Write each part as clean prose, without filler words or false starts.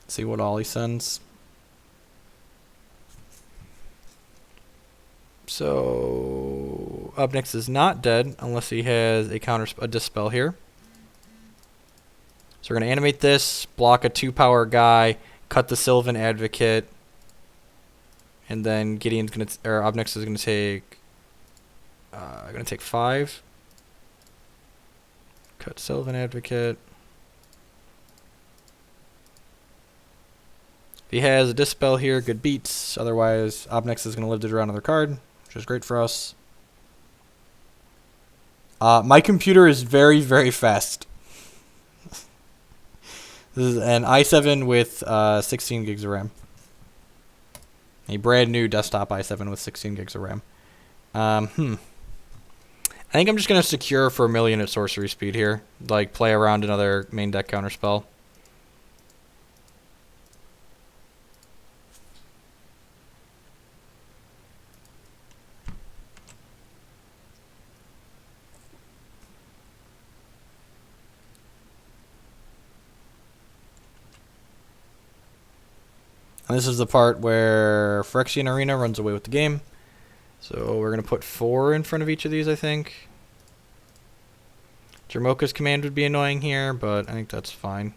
See what all he sends. So up next is not dead unless he has a dispel here. So we're gonna animate this, block a 2-power guy, cut the Sylvan Advocate, and then Gideon's gonna or up next is gonna take 5. Cut Sylvan Advocate. If he has a Dispel here, good beats. Otherwise, Obnex is going to live to draw another card, which is great for us. My computer is very, very fast. This is an i7 with 16 gigs of RAM. A brand new desktop i7 with 16 gigs of RAM. I think I'm just going to secure for 1 million at sorcery speed here. Like, play around another main deck counterspell. And this is the part where Phyrexian Arena runs away with the game. So we're going to put 4 in front of each of these, I think. Jermoka's command would be annoying here, but I think that's fine.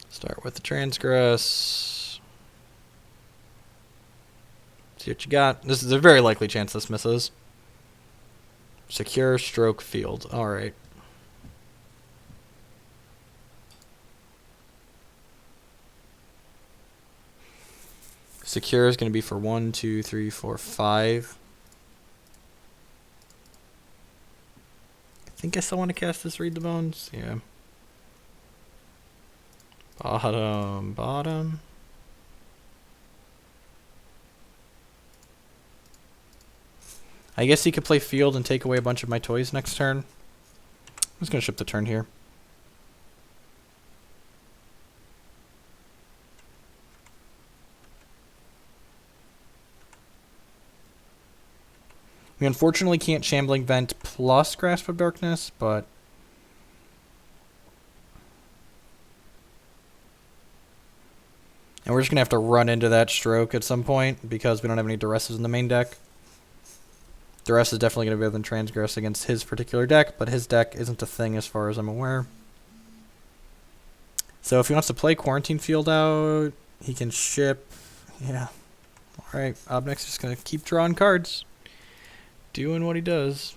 Start with the Transgress. See what you got. This is a very likely chance this misses. Secure, stroke, field. Alright. Secure is going to be for 1, 2, 3, 4, 5. I think I still want to cast this Read the Bones. Yeah. Bottom. I guess he could play field and take away a bunch of my toys next turn. I'm just going to ship the turn here. We unfortunately can't Shambling Vent plus Grasp of Darkness, but... And we're just going to have to run into that stroke at some point because we don't have any Duresses in the main deck. Duress is definitely going to be better than Transgress against his particular deck, but his deck isn't a thing as far as I'm aware. So if he wants to play Quarantine Field out, he can ship. Yeah. Alright, Obnex is just going to keep drawing cards. Doing what he does.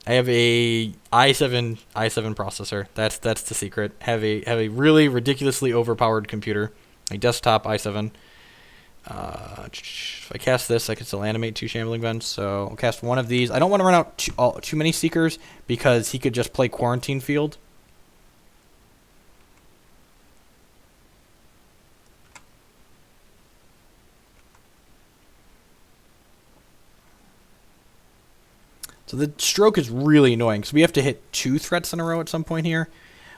I have a i7 processor. That's the secret. Have a really ridiculously overpowered computer. A desktop i7. If I cast this, I can still animate 2 Shambling Vents. So I'll cast one of these. I don't want to run out too many Seekers because he could just play Quarantine Field. So the stroke is really annoying because we have to hit 2 threats in a row at some point here.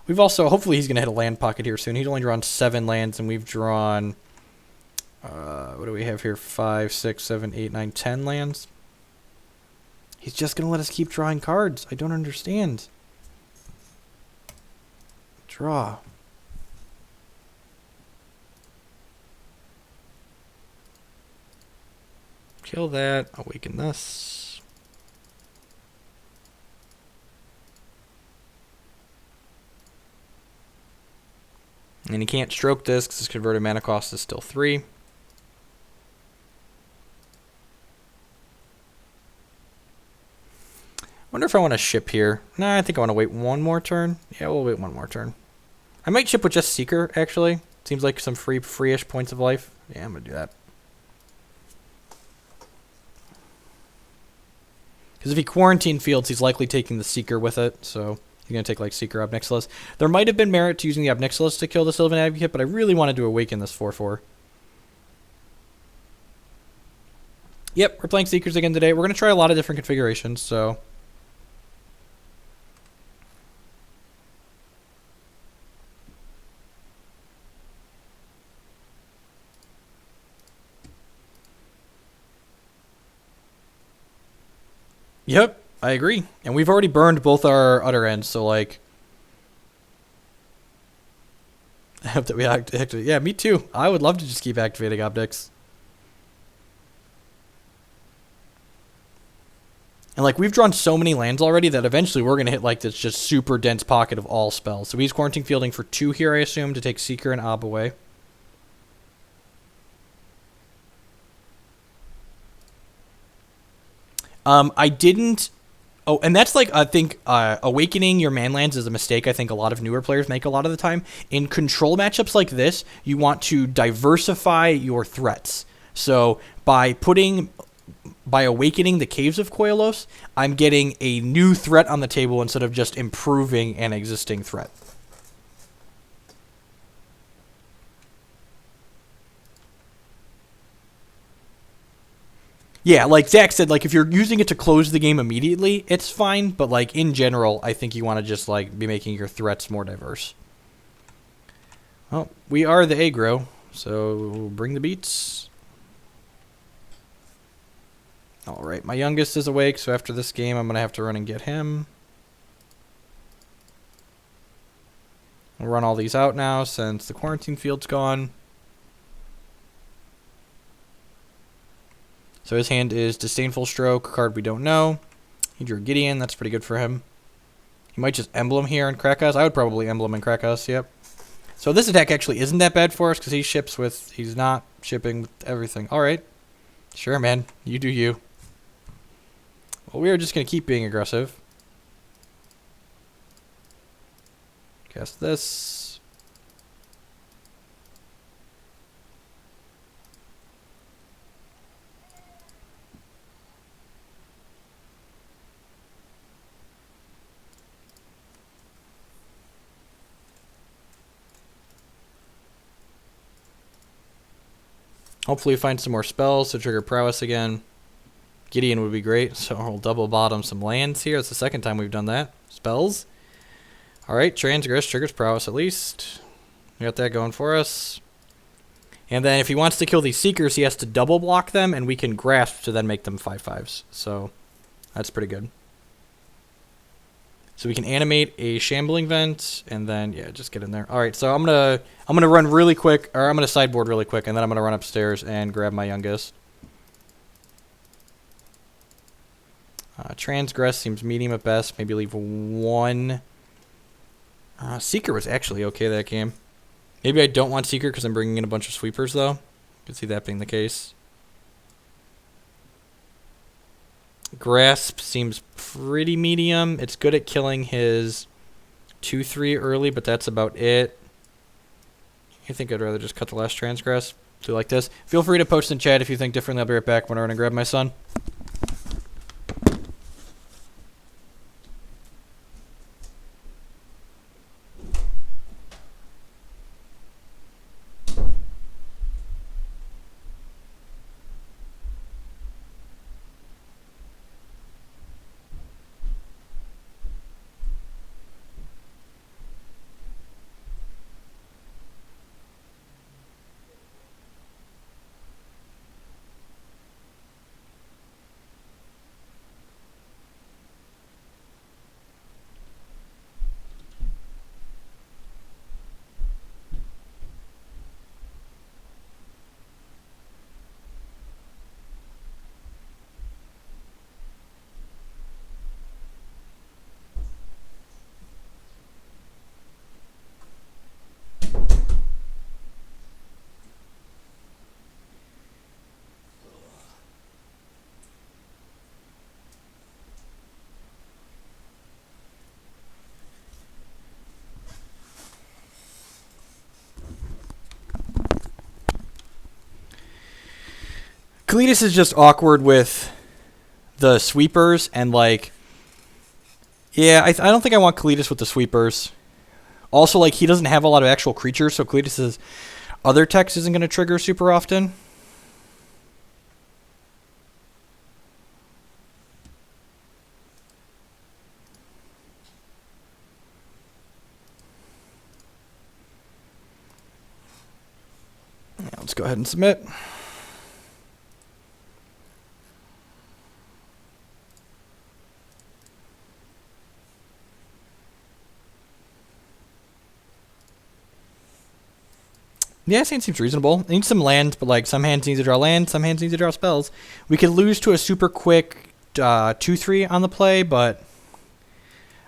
We've also, hopefully he's going to hit a land pocket here soon. He's only drawn 7 lands and we've drawn, what do we have here? 5, 6, 7, 8, 9, 10 lands. He's just going to let us keep drawing cards. I don't understand. Draw. Kill that. Awaken this. And he can't stroke this because his converted mana cost is still 3. Wonder if I want to ship here. Nah, I think I want to wait one more turn. Yeah, we'll wait one more turn. I might ship with just Seeker, actually. Seems like some free-ish points of life. Yeah, I'm going to do that. Because if he Quarantine Fields, he's likely taking the Seeker with it. So He's going to take, like, Seeker Obnixilis. There might have been merit to using the Obnixilis to kill the Sylvan Advocate, but I really wanted to awaken this 4/4. Yep, we're playing Seekers again today. We're going to try a lot of different configurations, so... Yep, I agree. And we've already burned both our other ends, so, like... I hope that we activate... Yeah, me too. I would love to just keep activating optics. And, like, we've drawn so many lands already that eventually we're going to hit, like, this just super dense pocket of all spells. So he's Quarantine Fielding for 2 here, I assume, to take Seeker and Ob away. I didn't... Oh, and that's, like, I think awakening your manlands is a mistake I think a lot of newer players make a lot of the time. In control matchups like this, you want to diversify your threats. So by awakening the Caves of Koilos, I'm getting a new threat on the table instead of just improving an existing threat. Yeah, like Zach said, like, if you're using it to close the game immediately, it's fine. But, like, in general, I think you want to just, like, be making your threats more diverse. Well, we are the aggro, so bring the beats. All right, my youngest is awake, so after this game, I'm going to have to run and get him. I'll run all these out now since the quarantine field's gone. So his hand is Disdainful Stroke, card we don't know. He drew Gideon, that's pretty good for him. He might just Emblem here and Krakas. I would probably Emblem and Krakas, yep. So this attack actually isn't that bad for us because he's not shipping with everything. Alright. Sure, man. You do you. Well, we are just going to keep being aggressive. Cast this. Hopefully find some more spells to trigger prowess again. Gideon would be great, so we'll double bottom some lands here. It's the second time we've done that. Spells. Alright, Transgress triggers prowess at least. We got that going for us. And then if he wants to kill these Seekers, he has to double block them, and we can Grasp to then make them 5/5s. So that's pretty good. So we can animate a Shambling Vent, and then, yeah, just get in there. Alright, so I'm gonna run really quick, or I'm gonna sideboard really quick, and then I'm gonna run upstairs and grab my youngest. Transgress seems medium at best. Maybe leave 1. Seeker was actually okay that game. Maybe I don't want Seeker because I'm bringing in a bunch of sweepers, though. You can see that being the case. Grasp seems pretty medium. It's good at killing his 2/3 early, but that's about it. I think I'd rather just cut the last Transgress. Do like this. Feel free to post in chat if you think differently. I'll be right back when I run and grab my son. Kalidas is just awkward with the sweepers, and, like, Yeah, I don't think I want Kalitas with the sweepers. Also, like, he doesn't have a lot of actual creatures, so Kalitas' other text isn't going to trigger super often. Yeah, let's go ahead and submit. Yeah, this hand seems reasonable. I need some lands, but like some hands need to draw lands, some hands need to draw spells. We could lose to a super quick 2-3 on the play, but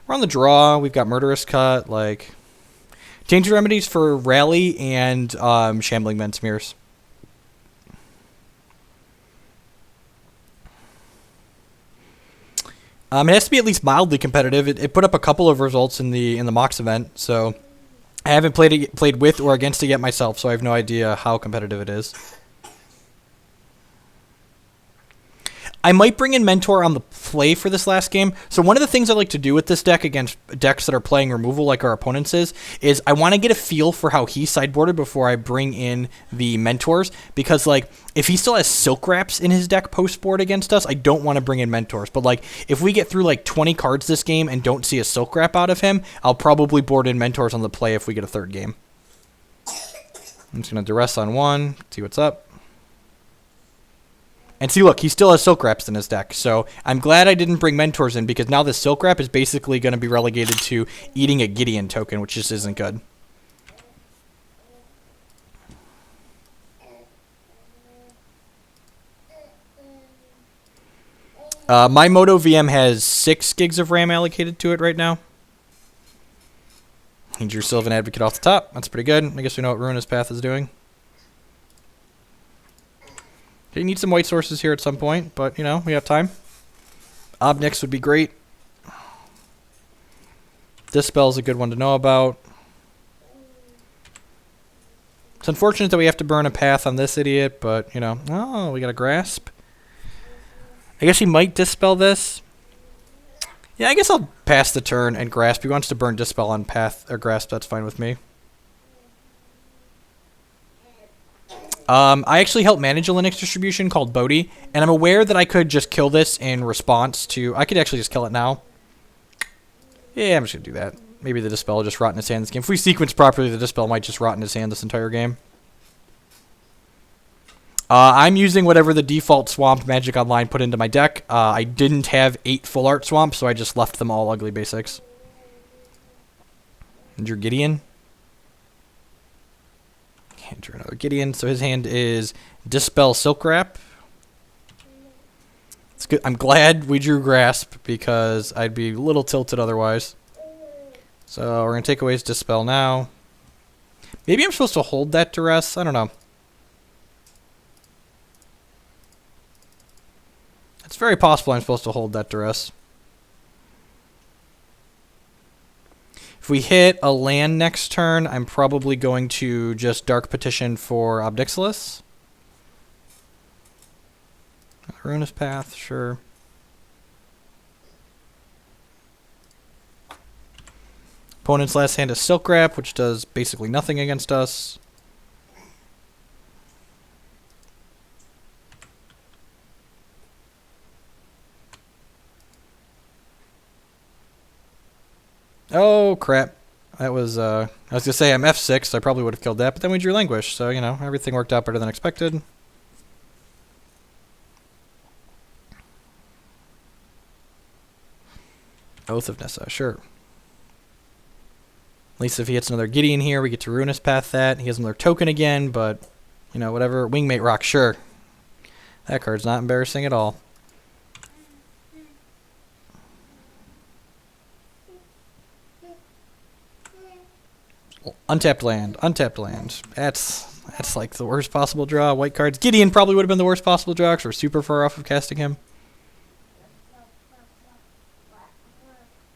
we're on the draw. We've got Murderous Cut, like Danger Remedies for Rally and Shambling Men Smears. It has to be at least mildly competitive. It put up a couple of results in the Mox event, so I haven't played with or against it yet myself, so I have no idea how competitive it is. I might bring in Mentor on the play for this last game. So one of the things I like to do with this deck against decks that are playing removal like our opponents is I want to get a feel for how he sideboarded before I bring in the Mentors. Because, like, if he still has Silk Wraps in his deck post-board against us, I don't want to bring in Mentors. But, like, if we get through, like, 20 cards this game and don't see a Silk Wrap out of him, I'll probably board in Mentors on the play if we get a third game. I'm just going to duress on one, see what's up. And see, look, he still has Silk Wraps in his deck, so I'm glad I didn't bring Mentors in, because now the Silk Wrap is basically going to be relegated to eating a Gideon token, which just isn't good. My Moto VM has 6 gigs of RAM allocated to it right now. He drew Sylvan Advocate off the top. That's pretty good. I guess we know what Ruinous Path is doing. Okay, need some white sources here at some point, but, you know, we have time. Obnix would be great. Dispel is a good one to know about. It's unfortunate that we have to burn a path on this idiot, but, you know. Oh, we got a Grasp. I guess he might Dispel this. Yeah, I guess I'll pass the turn and Grasp. He wants to burn Dispel on path or Grasp. That's fine with me. I actually help manage a Linux distribution called Bodhi, and I'm aware that I could just kill this in response to... I could actually just kill it now. Yeah, I'm just going to do that. Maybe the Dispel will just rot in his hand this game. If we sequence properly, the Dispel might just rot in his hand this entire game. I'm using whatever the default Swamp Magic Online put into my deck. I didn't have 8 full art swamps, so I just left them all ugly basics. And your Gideon. Can't draw another Gideon, so his hand is Dispel Silk Wrap. It's good. I'm glad we drew Grasp, because I'd be a little tilted otherwise. So we're going to take away his Dispel now. Maybe I'm supposed to hold that Duress. I don't know. It's very possible I'm supposed to hold that Duress. If we hit a land next turn, I'm probably going to just Dark Petition for Obnixilis. Ruinous Path, sure. Opponent's last hand is Silk Wrap, which does basically nothing against us. Oh, crap. That was, I was going to say I'm F6, so I probably would have killed that, but then we drew Languish, so, you know, everything worked out better than expected. Oath of Nissa, sure. At least if he hits another Gideon here, we get to Ruinous Path that. He has another token again, but, you know, whatever. Wingmate Rock, sure. That card's not embarrassing at all. Untapped land, untapped land. That's like the worst possible draw. White cards. Gideon probably would have been the worst possible draw because we're super far off of casting him.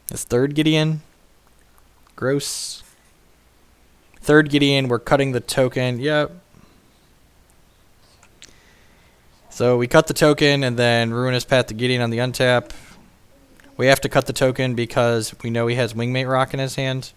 This third Gideon. Gross. Third Gideon, we're cutting the token. Yep. So we cut the token and then Ruinous Path to Gideon on the untap. We have to cut the token because we know he has Wingmate Rock in his hand.